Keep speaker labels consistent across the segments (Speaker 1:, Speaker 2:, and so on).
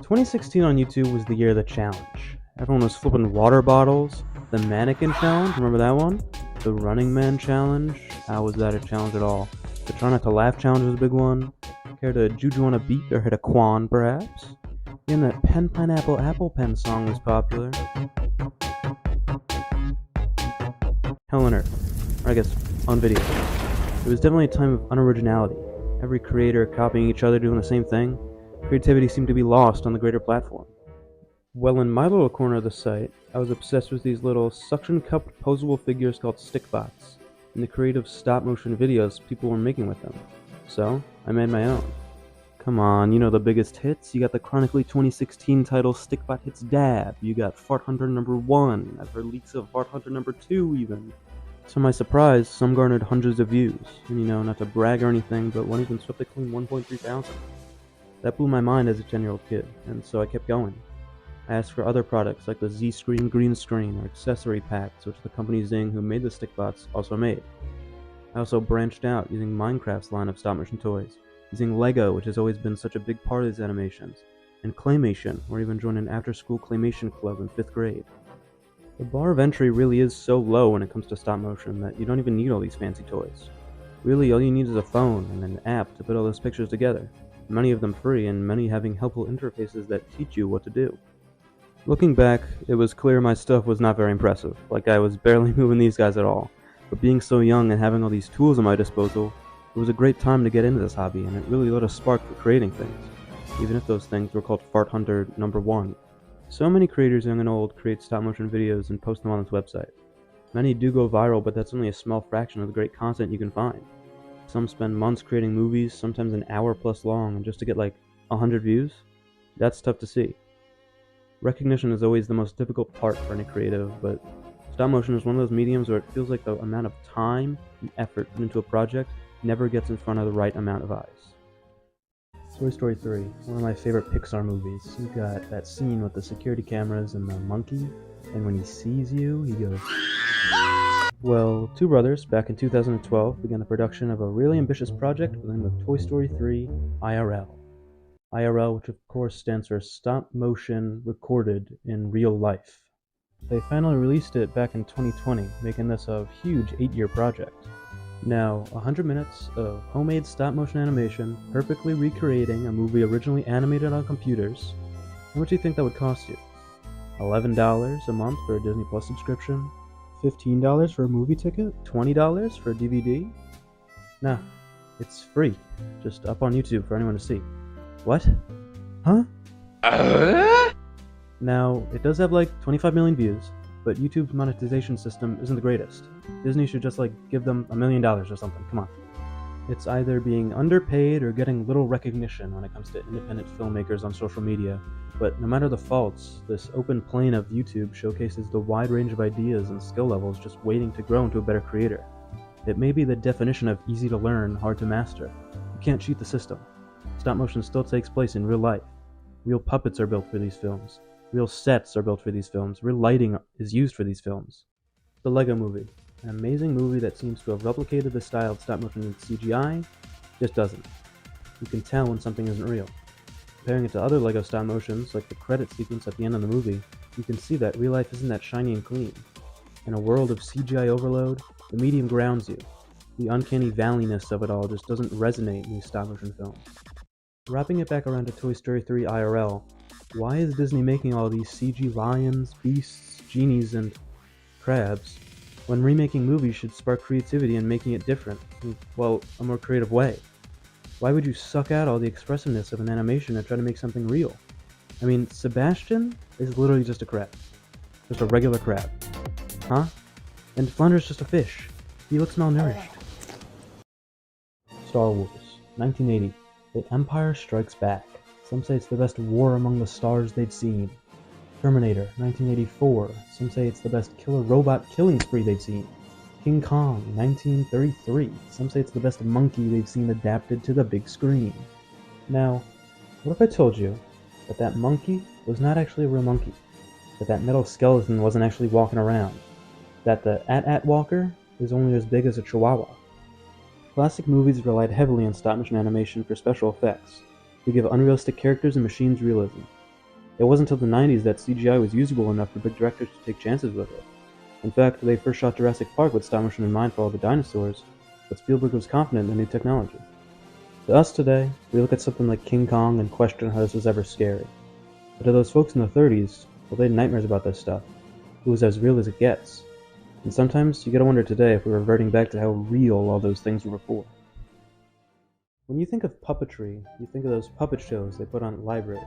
Speaker 1: 2016 on YouTube was the year of the challenge. Everyone was flipping water bottles. The mannequin challenge, remember that one? The Running Man challenge, how was that a challenge at all? The Try Not to Laugh challenge was a big one. Care to Juju on a beat or hit a quan, perhaps? Even that Pen Pineapple Apple Pen song was popular. Hell on Earth, or I guess on video. It was definitely a time of unoriginality. Every creator copying each other, doing the same thing. Creativity seemed to be lost on the greater platform. Well, in my little corner of the site, I was obsessed with these little suction-cupped posable figures called stickbots, and the creative stop-motion videos people were making with them. So, I made my own. Come on, you know the biggest hits? You got the chronically 2016 title Stickbot Hits Dab, you got Fart Hunter number 1, I've heard leaks of Fart Hunter number 2 even. To my surprise, some garnered hundreds of views, and not to brag or anything, but one even swept a clean 1.3 thousand. That blew my mind as a 10-year-old kid, and so I kept going. I asked for other products like the Z-Screen green screen or accessory packs, which the company Zing who made the stickbots also made. I also branched out using Minecraft's line of stop-motion toys, using LEGO, which has always been such a big part of these animations, and Claymation, or even joined an after-school Claymation club in 5th grade. The bar of entry really is so low when it comes to stop-motion that you don't even need all these fancy toys. Really, all you need is a phone and an app to put all those pictures together, many of them free and many having helpful interfaces that teach you what to do. Looking back, it was clear my stuff was not very impressive, like I was barely moving these guys at all, but being so young and having all these tools at my disposal, it was a great time to get into this hobby, and it really lit a spark for creating things, even if those things were called Fart Hunter number 1. So many creators, young and old, create stop-motion videos and post them on this website. Many do go viral, but that's only a small fraction of the great content you can find. Some spend months creating movies, sometimes an hour plus long, and just to get like 100 views? That's tough to see. Recognition is always the most difficult part for any creative, but stop motion is one of those mediums where it feels like the amount of time and effort put into a project never gets in front of the right amount of eyes. Toy Story 3, one of my favorite Pixar movies. You got that scene with the security cameras and the monkey, and when he sees you, he goes... Well, two brothers, back in 2012, began the production of a really ambitious project with the name of Toy Story 3 IRL. IRL, which of course stands for Stop Motion Recorded in Real Life. They finally released it back in 2020, making this a huge 8-year project. Now, 100 minutes of homemade stop-motion animation, perfectly recreating a movie originally animated on computers. How much do you think that would cost you? $11 a month for a Disney Plus subscription? $15 for a movie ticket? $20 for a DVD? Nah, it's free, just up on YouTube for anyone to see. What? Huh? Now, it does have like 25 million views, but YouTube's monetization system isn't the greatest. Disney should just give them $1 million or something, come on. It's either being underpaid or getting little recognition when it comes to independent filmmakers on social media, but no matter the faults, this open plane of YouTube showcases the wide range of ideas and skill levels just waiting to grow into a better creator. It may be the definition of easy to learn, hard to master. You can't cheat the system. Stop motion still takes place in real life. Real puppets are built for these films. Real sets are built for these films. Real lighting is used for these films. The LEGO Movie, an amazing movie that seems to have replicated the style of stop motion in CGI, just doesn't. You can tell when something isn't real. Comparing it to other LEGO stop motions, like the credit sequence at the end of the movie, you can see that real life isn't that shiny and clean. In a world of CGI overload, the medium grounds you. The uncanny valleyness of it all just doesn't resonate in these stop motion films. Wrapping it back around to Toy Story 3 IRL, why is Disney making all these CG lions, beasts, genies, and crabs, when remaking movies should spark creativity and making it different, well, a more creative way? Why would you suck out all the expressiveness of an animation and try to make something real? I mean, Sebastian is literally just a crab. Just a regular crab. Huh? And Flounder's just a fish. He looks malnourished. Star Wars, 1980. The Empire Strikes Back. Some say it's the best war among the stars they've seen. Terminator, 1984. Some say it's the best killer robot killing spree they've seen. King Kong, 1933. Some say it's the best monkey they've seen adapted to the big screen. Now, what if I told you that that monkey was not actually a real monkey? That metal skeleton wasn't actually walking around? That the AT-AT walker is only as big as a chihuahua? Classic movies relied heavily on stop-motion animation for special effects, to give unrealistic characters and machines realism. It wasn't until the 90s that CGI was usable enough for big directors to take chances with it. In fact, they first shot Jurassic Park with stop motion in mind for all the dinosaurs, but Spielberg was confident in the new technology. To us today, we look at something like King Kong and question how this was ever scary. But to those folks in the 30s, well, they had nightmares about this stuff. It was as real as it gets. And sometimes you gotta wonder today if we're reverting back to how real all those things were before. When you think of puppetry, you think of those puppet shows they put on libraries,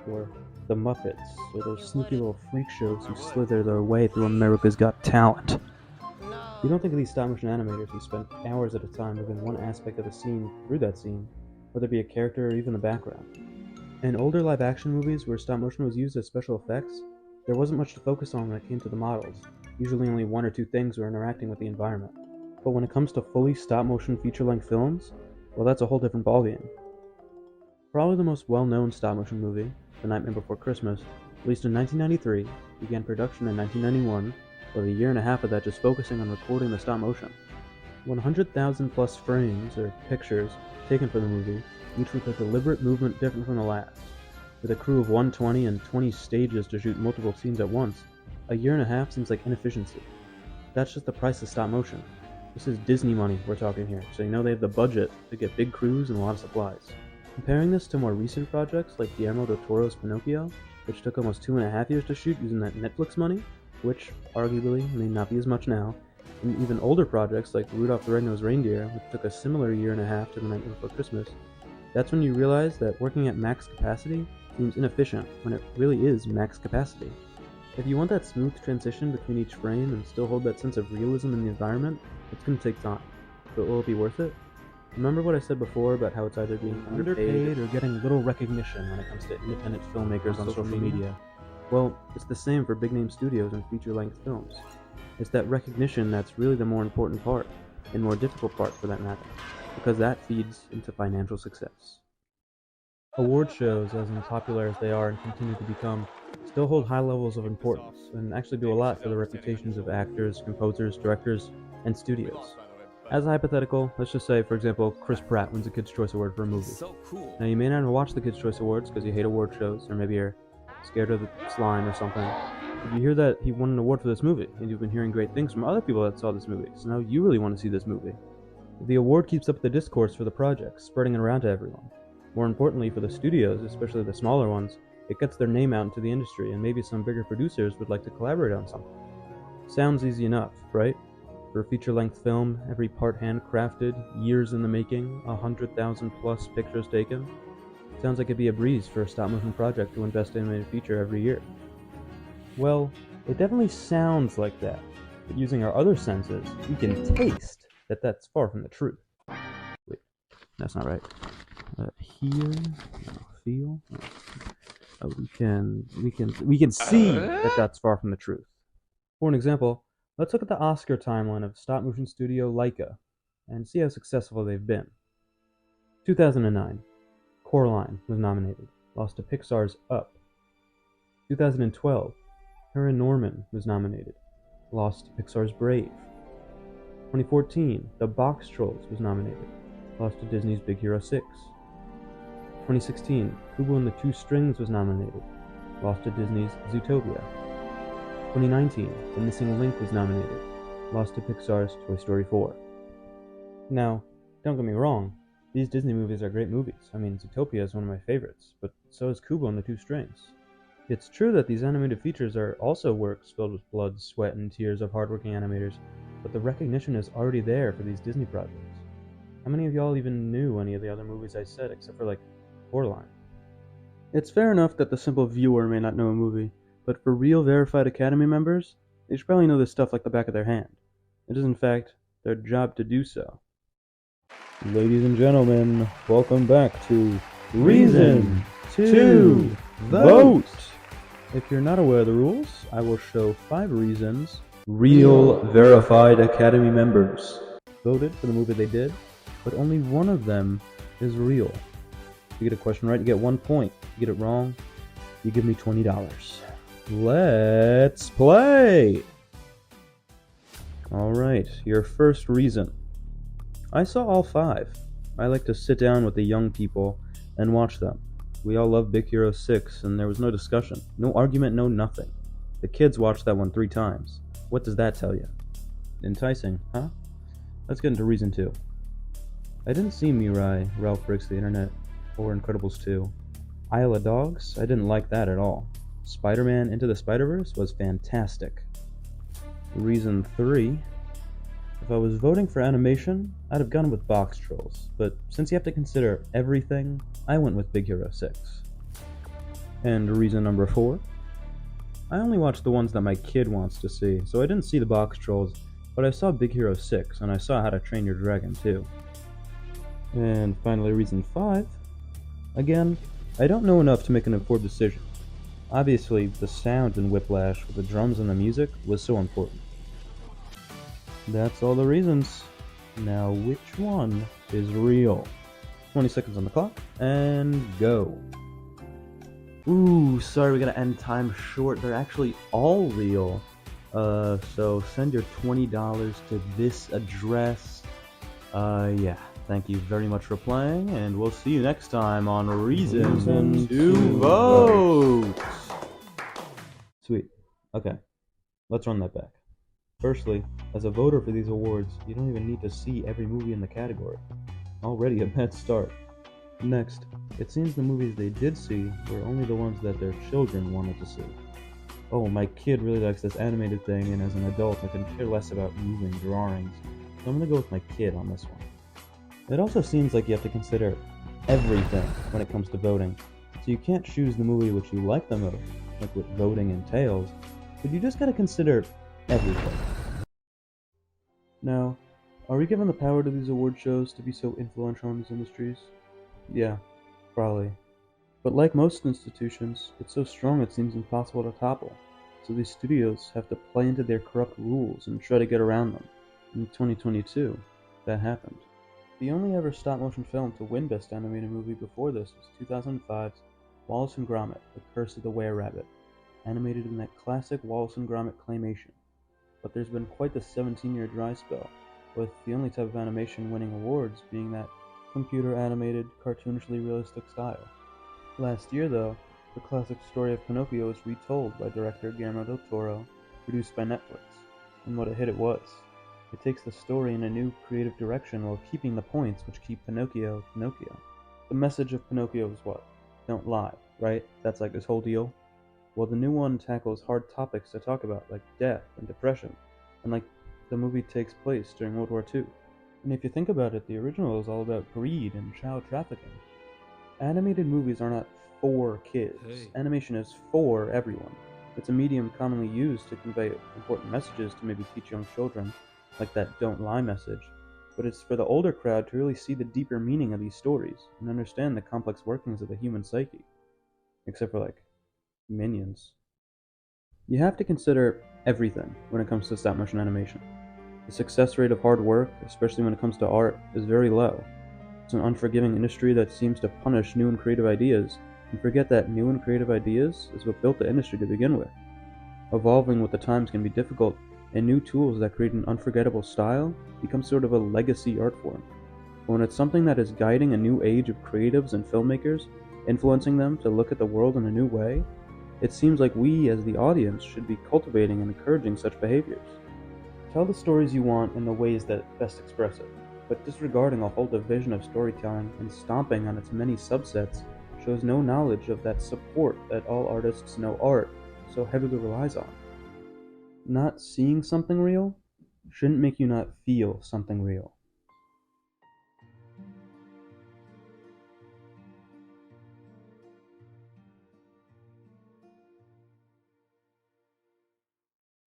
Speaker 1: or the Muppets, or those sneaky little freak shows who slither their way through America's Got Talent. You don't think of these stop-motion animators who spend hours at a time moving one aspect of a scene through that scene, whether it be a character or even the background. In older live-action movies where stop-motion was used as special effects, there wasn't much to focus on when it came to the models. Usually only one or two things were interacting with the environment. But when it comes to fully stop-motion feature-length films, well, that's a whole different ballgame. Probably the most well-known stop-motion movie, The Nightmare Before Christmas, released in 1993, began production in 1991, with a year and a half of that just focusing on recording the stop-motion. 100,000 plus frames, or pictures, taken for the movie, each with a deliberate movement different from the last. With a crew of 120 and 20 stages to shoot multiple scenes at once, a year and a half seems like inefficiency. That's just the price of stop-motion. This is Disney money we're talking here, so you know they have the budget to get big crews and a lot of supplies. Comparing this to more recent projects like Guillermo del Toro's Pinocchio, which took almost 2.5 years to shoot using that Netflix money, which arguably may not be as much now, and even older projects like Rudolph the Red-Nosed Reindeer, which took a similar year and a half to The Nightmare Before Christmas, that's when you realize that working at max capacity seems inefficient when it really is max capacity. If you want that smooth transition between each frame and still hold that sense of realism in the environment, it's going to take time. But will it be worth it? Remember what I said before about how it's either being underpaid or getting little recognition when it comes to independent filmmakers on social media? Well, it's the same for big-name studios and feature-length films. It's that recognition that's really the more important part, and more difficult part for that matter, because that feeds into financial success. Award shows, as unpopular as they are and continue to become, still hold high levels of importance, and actually do a lot for the reputations of actors, composers, directors, and studios. As a hypothetical, let's just say, for example, Chris Pratt wins a Kids' Choice Award for a movie. Now, you may not have watched the Kids' Choice Awards because you hate award shows, or maybe you're scared of the slime or something. But you hear that he won an award for this movie, and you've been hearing great things from other people that saw this movie, so now you really want to see this movie. The award keeps up the discourse for the project, spreading it around to everyone. More importantly, for the studios, especially the smaller ones, it gets their name out into the industry, and maybe some bigger producers would like to collaborate on something. Sounds easy enough, right? For a feature-length film, every part handcrafted, years in the making, 100,000 plus pictures taken. Sounds like it'd be a breeze for a stop-motion project to invest in a feature every year. Well, it definitely sounds like that, but using our other senses, we can taste that that's far from the truth. Wait, that's not right. Hear, feel. We can see that that's far from the truth. For an example, let's look at the Oscar timeline of stop-motion studio LAIKA and see how successful they've been. 2009, Coraline was nominated, lost to Pixar's Up. 2012, Paranorman was nominated, lost to Pixar's Brave. 2014, The Box Trolls was nominated, lost to Disney's Big Hero 6. 2016, Kubo and the Two Strings was nominated, lost to Disney's Zootopia. 2019, The Missing Link was nominated, lost to Pixar's Toy Story 4. Now, don't get me wrong, these Disney movies are great movies. I mean, Zootopia is one of my favorites, but so is Kubo and the Two Strings. It's true that these animated features are also works filled with blood, sweat, and tears of hardworking animators, but the recognition is already there for these Disney projects. How many of y'all even knew any of the other movies I said, except for, like, Coraline? It's fair enough that the simple viewer may not know a movie, but for real verified Academy members, they should probably know this stuff like the back of their hand. It is, in fact, their job to do so. Ladies and gentlemen, welcome back to Reason to Vote! If you're not aware of the rules, I will show 5 reasons real verified Academy members voted for the movie they did, but only one of them is real. If you get a question right, you get 1 point. If you get it wrong, you give me $20. Let's play! Alright, your first reason. I saw all 5. I like to sit down with the young people and watch them. We all love Big Hero 6, and there was no discussion. No argument, no nothing. The kids watched that one 3 times. What does that tell you? Enticing, huh? Let's get into reason 2. I didn't see Mirai, Ralph Breaks the Internet, or Incredibles 2. Isle of Dogs? I didn't like that at all. Spider-Man Into the Spider-Verse was fantastic. Reason 3. If I was voting for animation, I'd have gone with Box Trolls, but since you have to consider everything, I went with Big Hero 6. And reason number 4. I only watched the ones that my kid wants to see, so I didn't see the Box Trolls, but I saw Big Hero 6, and I saw How to Train Your Dragon too. And finally, reason 5. Again, I don't know enough to make an informed decision. Obviously, the sound in Whiplash with the drums and the music was so important. That's all the reasons. Now which one is real? 20 seconds on the clock, and go. Ooh, sorry, we gotta end time short. They're actually all real. So send your $20 to this address. Yeah. Thank you very much for playing, and we'll see you next time on Reason to Vote! Sweet. Okay. Let's run that back. Firstly, as a voter for these awards, you don't even need to see every movie in the category. Already a bad start. Next, it seems the movies they did see were only the ones that their children wanted to see. Oh, my kid really likes this animated thing, and as an adult I can care less about moving drawings, so I'm gonna go with my kid on this one. It also seems like you have to consider everything when it comes to voting, so you can't choose the movie which you like the most, like what voting entails, but you just gotta consider everything. Now, are we given the power to these award shows to be so influential in these industries? Yeah, probably. But like most institutions, it's so strong it seems impossible to topple, so these studios have to play into their corrupt rules and try to get around them. In 2022, that happened. The only ever stop-motion film to win Best Animated Movie before this was 2005's Wallace and Gromit: The Curse of the Were-Rabbit, animated in that classic Wallace and Gromit claymation. But there's been quite the 17-year dry spell, with the only type of animation winning awards being that computer-animated, cartoonishly realistic style. Last year, though, the classic story of Pinocchio was retold by director Guillermo del Toro, produced by Netflix, and what a hit it was. It takes the story in a new creative direction while keeping the points which keep Pinocchio, Pinocchio. The message of Pinocchio is what? Don't lie, right? That's like his whole deal. Well, the new one tackles hard topics to talk about, like death and depression, and like the movie takes place during World War II. And if you think about it, the original is all about greed and child trafficking. Animated movies are not for kids. Animation is for everyone. It's a medium commonly used to convey important messages to maybe teach young children, like that don't lie message, but it's for the older crowd to really see the deeper meaning of these stories and understand the complex workings of the human psyche. Except for, like, Minions. You have to consider everything when it comes to stop-motion animation. The success rate of hard work, especially when it comes to art, is very low. It's an unforgiving industry that seems to punish new and creative ideas, and forget that new and creative ideas is what built the industry to begin with. Evolving with the times can be difficult, and new tools that create an unforgettable style become sort of a legacy art form. But when it's something that is guiding a new age of creatives and filmmakers, influencing them to look at the world in a new way, it seems like we as the audience should be cultivating and encouraging such behaviors. Tell the stories you want in the ways that best express it, but disregarding a whole division of storytelling and stomping on its many subsets shows no knowledge of that support that all artists know art so heavily relies on. Not seeing something real shouldn't make you not feel something real.